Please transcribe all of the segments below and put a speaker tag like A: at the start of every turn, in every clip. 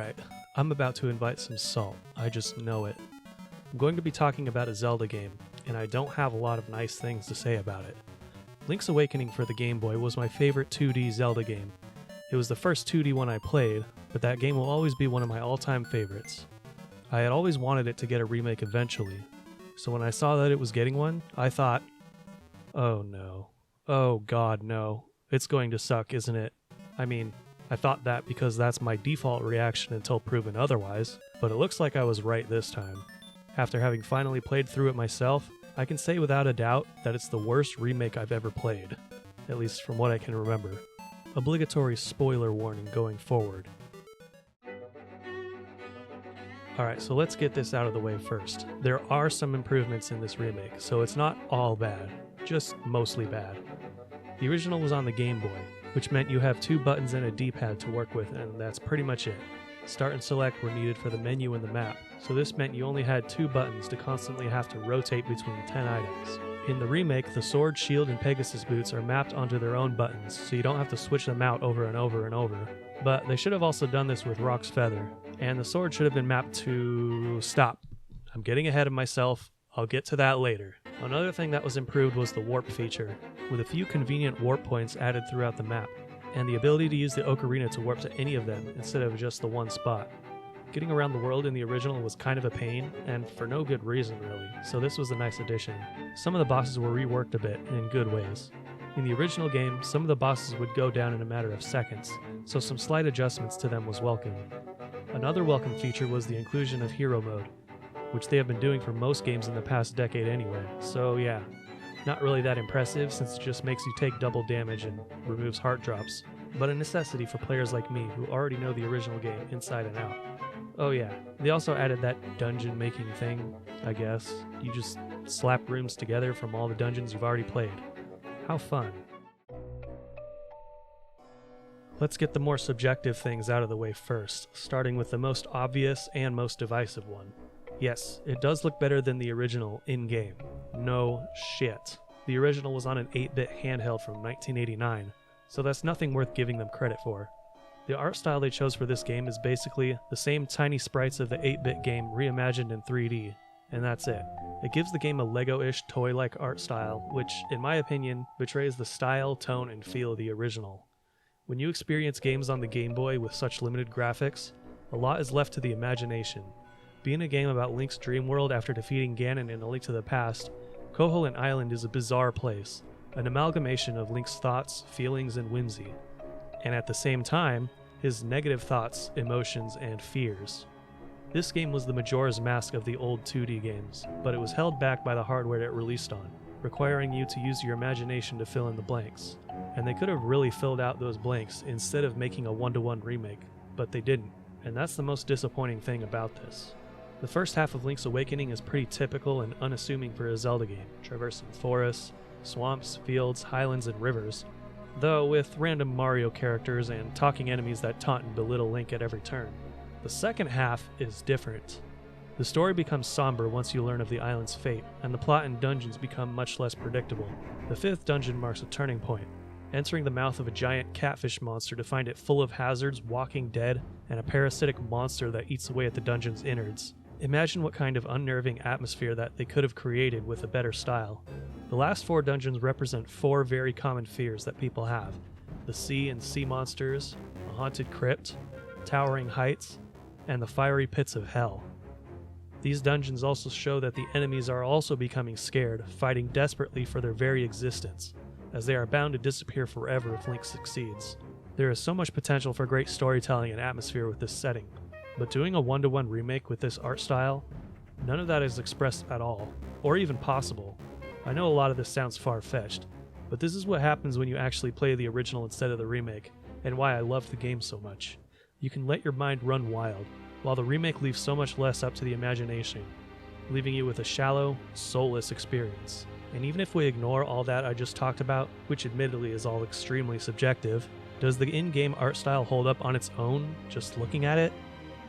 A: Alright, I'm about to invite some salt. I just know it. I'm going to be talking about a Zelda game, and I don't have a lot of nice things to say about it. Link's Awakening for the Game Boy was my favorite 2D Zelda game. It was the first 2D one I played, but that game will always be one of my all-time favorites. I had always wanted it to get a remake eventually, so when I saw that it was getting one, I thought, oh no. Oh god no. It's going to suck, isn't it? I mean, I thought that because that's my default reaction until proven otherwise, but it looks like I was right this time. After having finally played through it myself, I can say without a doubt that it's the worst remake I've ever played, at least from what I can remember. Obligatory spoiler warning going forward. Alright, so let's get this out of the way first. There are some improvements in this remake, so it's not all bad, just mostly bad. The original was on the Game Boy, which meant you have 2 buttons and a D-pad to work with, and that's pretty much it. Start and select were needed for the menu and the map, so this meant you only had 2 buttons to constantly have to rotate between 10 items. In the remake, the sword, shield, and Pegasus boots are mapped onto their own buttons, so you don't have to switch them out over and over and over. But they should have also done this with Rock's Feather, and the sword should have been mapped to... Stop. I'm getting ahead of myself. I'll get to that later. Another thing that was improved was the warp feature, with a few convenient warp points added throughout the map, and the ability to use the ocarina to warp to any of them instead of just the one spot. Getting around the world in the original was kind of a pain, and for no good reason really, so this was a nice addition. Some of the bosses were reworked a bit, and in good ways. In the original game, some of the bosses would go down in a matter of seconds, so some slight adjustments to them was welcome. Another welcome feature was the inclusion of hero mode, which they have been doing for most games in the past decade anyway, so yeah. Not really that impressive since it just makes you take double damage and removes heart drops, but a necessity for players like me who already know the original game inside and out. Oh yeah, they also added that dungeon making thing, I guess. You just slap rooms together from all the dungeons you've already played. How fun. Let's get the more subjective things out of the way first, starting with the most obvious and most divisive one. Yes, it does look better than the original in-game. No shit. The original was on an 8-bit handheld from 1989, so that's nothing worth giving them credit for. The art style they chose for this game is basically the same tiny sprites of the 8-bit game reimagined in 3D, and that's it. It gives the game a Lego-ish toy-like art style, which, in my opinion, betrays the style, tone, and feel of the original. When you experience games on the Game Boy with such limited graphics, a lot is left to the imagination. Being a game about Link's dream world after defeating Ganon in A Link to the Past, Koholint Island is a bizarre place, an amalgamation of Link's thoughts, feelings, and whimsy, and at the same time, his negative thoughts, emotions, and fears. This game was the Majora's Mask of the old 2D games, but it was held back by the hardware it released on, requiring you to use your imagination to fill in the blanks. And they could have really filled out those blanks instead of making a one-to-one remake, but they didn't, and that's the most disappointing thing about this. The first half of Link's Awakening is pretty typical and unassuming for a Zelda game, traversing forests, swamps, fields, highlands, and rivers, though with random Mario characters and talking enemies that taunt and belittle Link at every turn. The second half is different. The story becomes somber once you learn of the island's fate, and the plot and dungeons become much less predictable. The 5th dungeon marks a turning point, entering the mouth of a giant catfish monster to find it full of hazards, walking dead, and a parasitic monster that eats away at the dungeon's innards. Imagine what kind of unnerving atmosphere that they could have created with a better style. The last 4 dungeons represent 4 very common fears that people have: the sea and sea monsters, a haunted crypt, towering heights, and the fiery pits of hell. These dungeons also show that the enemies are also becoming scared, fighting desperately for their very existence, as they are bound to disappear forever if Link succeeds. There is so much potential for great storytelling and atmosphere with this setting, but doing a one-to-one remake with this art style, none of that is expressed at all, or even possible. I know a lot of this sounds far-fetched, but this is what happens when you actually play the original instead of the remake, and why I love the game so much. You can let your mind run wild, while the remake leaves so much less up to the imagination, leaving you with a shallow, soulless experience. And even if we ignore all that I just talked about, which admittedly is all extremely subjective, does the in-game art style hold up on its own, just looking at it?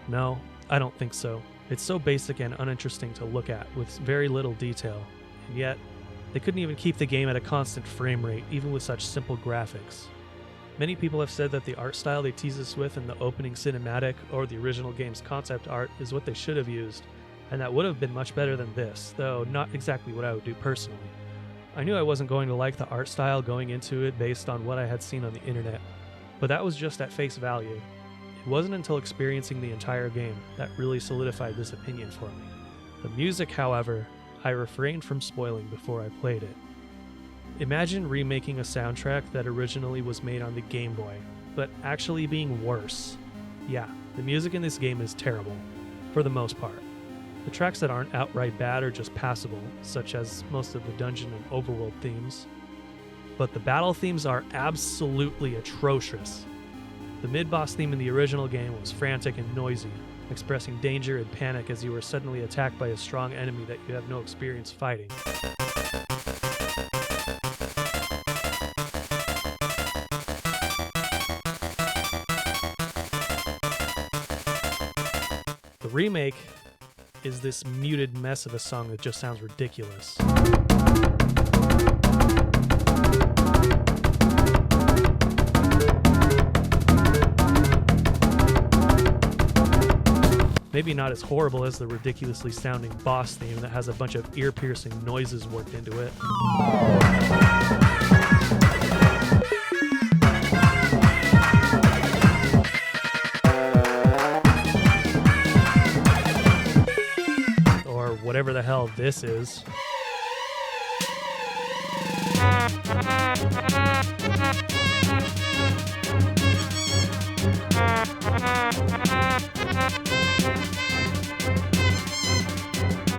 A: No, I don't think so. It's so basic and uninteresting to look at, with very little detail, and yet, they couldn't even keep the game at a constant frame rate, even with such simple graphics. Many people have said that the art style they tease us with in the opening cinematic or the original game's concept art is what they should have used, and that would have been much better than this, though not exactly what I would do personally. I knew I wasn't going to like the art style going into it based on what I had seen on the internet, but that was just at face value. It wasn't until experiencing the entire game that really solidified this opinion for me. The music, however, I refrained from spoiling before I played it. Imagine remaking a soundtrack that originally was made on the Game Boy, but actually being worse. Yeah, the music in this game is terrible, for the most part. The tracks that aren't outright bad are just passable, such as most of the dungeon and overworld themes. But the battle themes are absolutely atrocious. The mid-boss theme in the original game was frantic and noisy, expressing danger and panic as you were suddenly attacked by a strong enemy that you have no experience fighting. The remake is this muted mess of a song that just sounds ridiculous. Maybe not as horrible as the ridiculously sounding boss theme that has a bunch of ear-piercing noises worked into it. Or whatever the hell this is.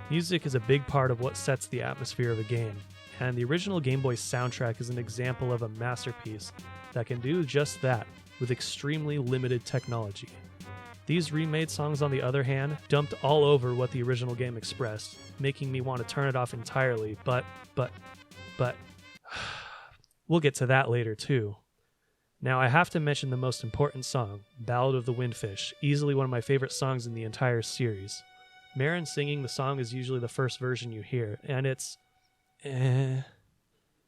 A: Music is a big part of what sets the atmosphere of a game, and the original Game Boy soundtrack is an example of a masterpiece that can do just that with extremely limited technology. These remade songs, on the other hand, dumped all over what the original game expressed, making me want to turn it off entirely, but we'll get to that later too. Now I have to mention the most important song, Ballad of the Windfish, easily one of my favorite songs in the entire series. Marin singing the song is usually the first version you hear, and it's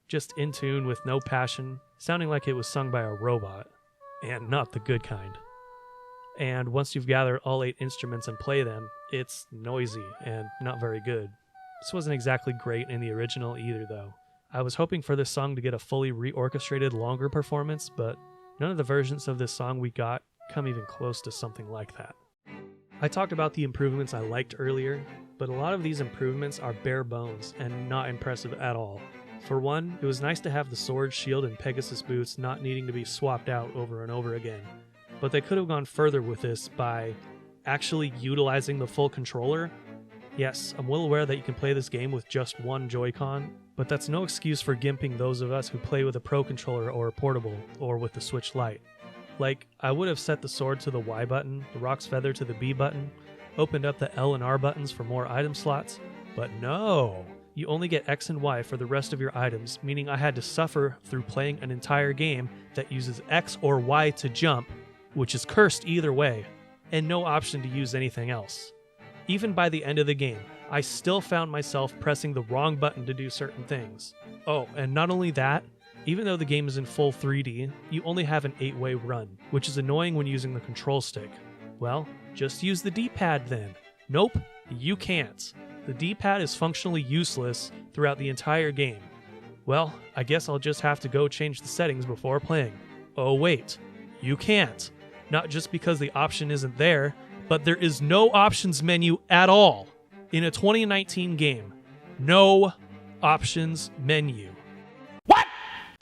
A: just in tune with no passion, sounding like it was sung by a robot, and not the good kind. And once you've gathered all 8 instruments and play them, it's noisy and not very good. This wasn't exactly great in the original either, though. I was hoping for this song to get a fully reorchestrated, longer performance, but none of the versions of this song we got come even close to something like that. I talked about the improvements I liked earlier, but a lot of these improvements are bare bones and not impressive at all. For one, it was nice to have the sword, shield, and Pegasus boots not needing to be swapped out over and over again, but they could have gone further with this by actually utilizing the full controller. Yes, I'm well aware that you can play this game with just one Joy-Con, but that's no excuse for gimping those of us who play with a Pro Controller or a portable, or with the Switch Lite. Like, I would have set the sword to the Y button, the Rock's Feather to the B button, opened up the L and R buttons for more item slots, but no! You only get X and Y for the rest of your items, meaning I had to suffer through playing an entire game that uses X or Y to jump, which is cursed either way, and no option to use anything else. Even by the end of the game, I still found myself pressing the wrong button to do certain things. Oh, and not only that, even though the game is in full 3D, you only have an 8-way run, which is annoying when using the control stick. Well, just use the D-pad then. Nope, you can't. The D-pad is functionally useless throughout the entire game. Well, I guess I'll just have to go change the settings before playing. Oh wait, you can't. Not just because the option isn't there, but there is no options menu at all in a 2019 game. No options menu.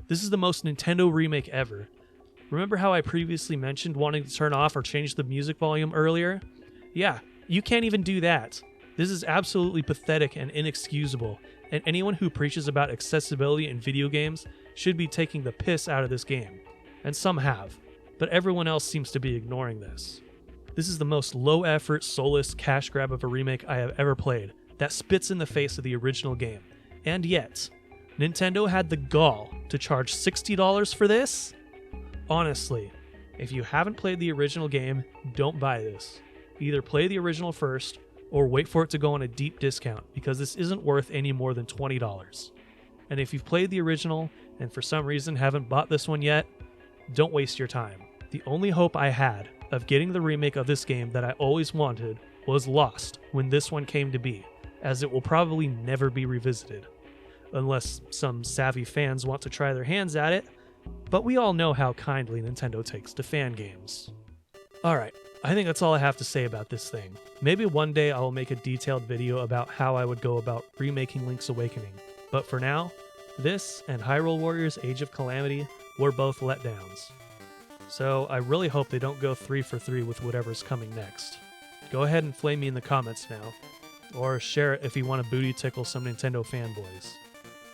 A: This is the most Nintendo remake ever. Remember how I previously mentioned wanting to turn off or change the music volume earlier? Yeah, you can't even do that. This is absolutely pathetic and inexcusable, and anyone who preaches about accessibility in video games should be taking the piss out of this game. And some have, but everyone else seems to be ignoring this. This is the most low-effort, soulless cash grab of a remake I have ever played that spits in the face of the original game. And yet, Nintendo had the gall to charge $60 for this? Honestly, if you haven't played the original game, don't buy this. Either play the original first, or wait for it to go on a deep discount, because this isn't worth any more than $20. And if you've played the original, and for some reason haven't bought this one yet, don't waste your time. The only hope I had of getting the remake of this game that I always wanted was lost when this one came to be, as it will probably never be revisited. Unless some savvy fans want to try their hands at it, but we all know how kindly Nintendo takes to fan games. Alright, I think that's all I have to say about this thing. Maybe one day I will make a detailed video about how I would go about remaking Link's Awakening, but for now, this and Hyrule Warriors Age of Calamity were both letdowns. So I really hope they don't go 3 for 3 with whatever's coming next. Go ahead and flame me in the comments now, or share it if you want to booty tickle some Nintendo fanboys.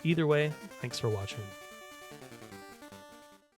A: Either way, thanks for watching.